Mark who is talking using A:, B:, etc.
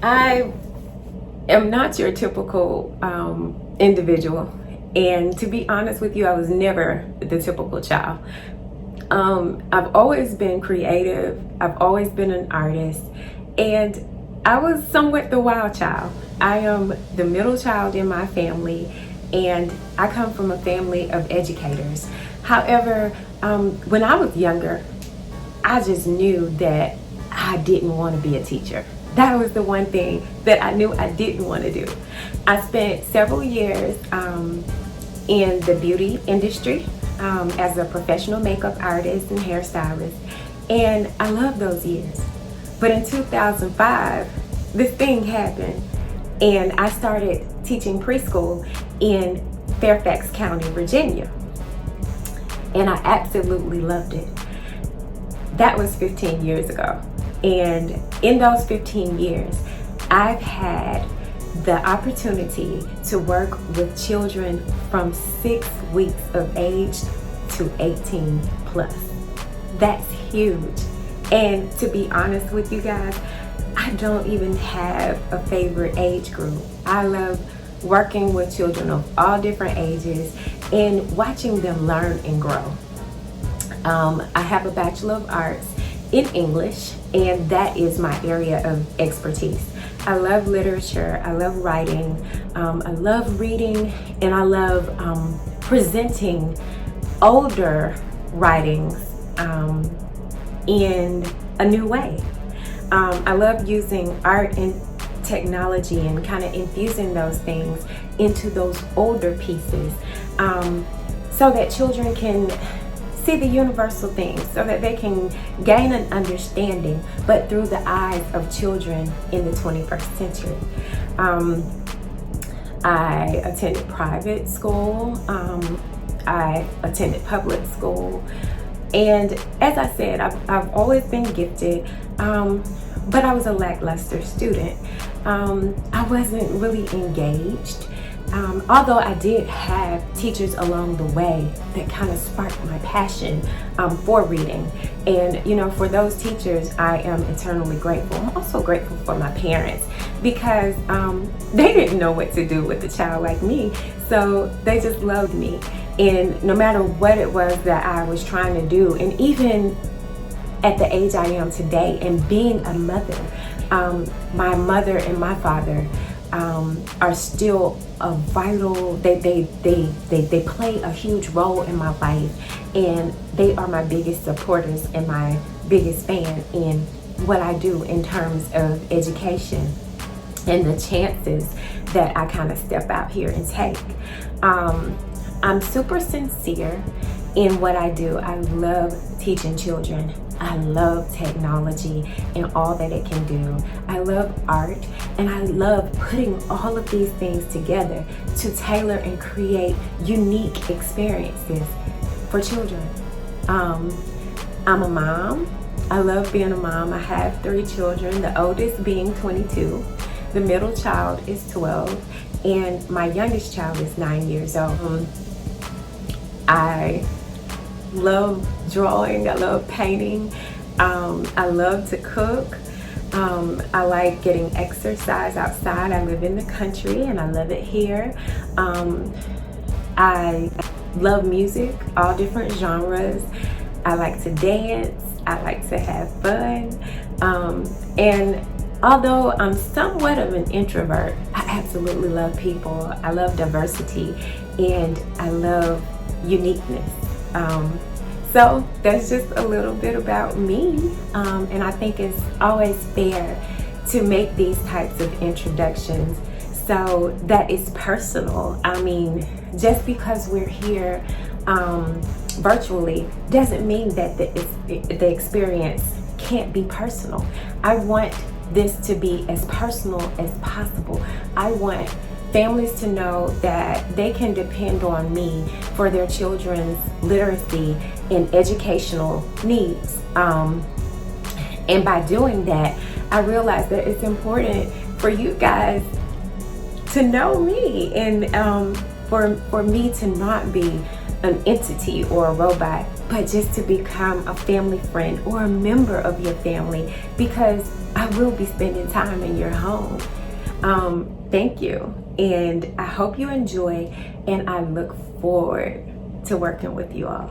A: I am not your typical individual, and to be honest with you, I was never the typical child. I've always been creative, I've always been an artist, and I was somewhat the wild child. I am the middle child in my family, and I come from a family of educators. However, when I was younger, I just knew that I didn't want to be a teacher. That was the one thing that I knew I didn't want to do. I spent several years in the beauty industry as a professional makeup artist and hairstylist, and I loved those years. But in 2005, this thing happened, and I started teaching preschool in Fairfax County, Virginia, and I absolutely loved it. That was 15 years ago, and in those 15 years, I've had the opportunity to work with children from 6 weeks of age to 18 plus. That's huge. And to be honest with you guys, I don't even have a favorite age group. I love working with children of all different ages and watching them learn and grow. I have a Bachelor of Arts in English, and that is my area of expertise. I love literature, I love writing, I love reading, and I love presenting older writings in a new way. I love using art and technology and kind of infusing those things into those older pieces so that children can see the universal things, so that they can gain an understanding, but through the eyes of children in the 21st century. I attended private school, I attended public school, and as I said, I've always been gifted, but I was a lackluster student. I wasn't really engaged. Although I did have teachers along the way that kind of sparked my passion for reading. And, you know, for those teachers, I am eternally grateful. I'm also grateful for my parents because they didn't know what to do with a child like me. So they just loved me. And no matter what it was that I was trying to do, and even at the age I am today and being a mother, my mother and my father are still a vital, they play a huge role in my life, and they are my biggest supporters and my biggest fan in what I do in terms of education and the chances that I kind of step out here and take. I'm super sincere in what I do. I love teaching children. I love technology and all that it can do. I love art, and I love putting all of these things together to tailor and create unique experiences for children. I'm a mom. I love being a mom. I have 3 children, the oldest being 22, the middle child is 12, and my youngest child is 9 years old. I love drawing, I love painting, I love to cook, I like getting exercise outside. I live in the country and I love it here. I love music, all different genres. I like to dance, I like to have fun, and although I'm somewhat of an introvert, I absolutely love people. I love diversity and I love uniqueness. So that's just a little bit about me, and I think it's always fair to make these types of introductions so that it's personal. I mean, just because we're here virtually doesn't mean that the experience can't be personal. I want this to be as personal as possible. I want families to know that they can depend on me for their children's literacy and educational needs. And by doing that, I realize that it's important for you guys to know me, and for me to not be an entity or a robot, but just to become a family friend or a member of your family, because I will be spending time in your home. Thank you, and I hope you enjoy, and I look forward to working with you all.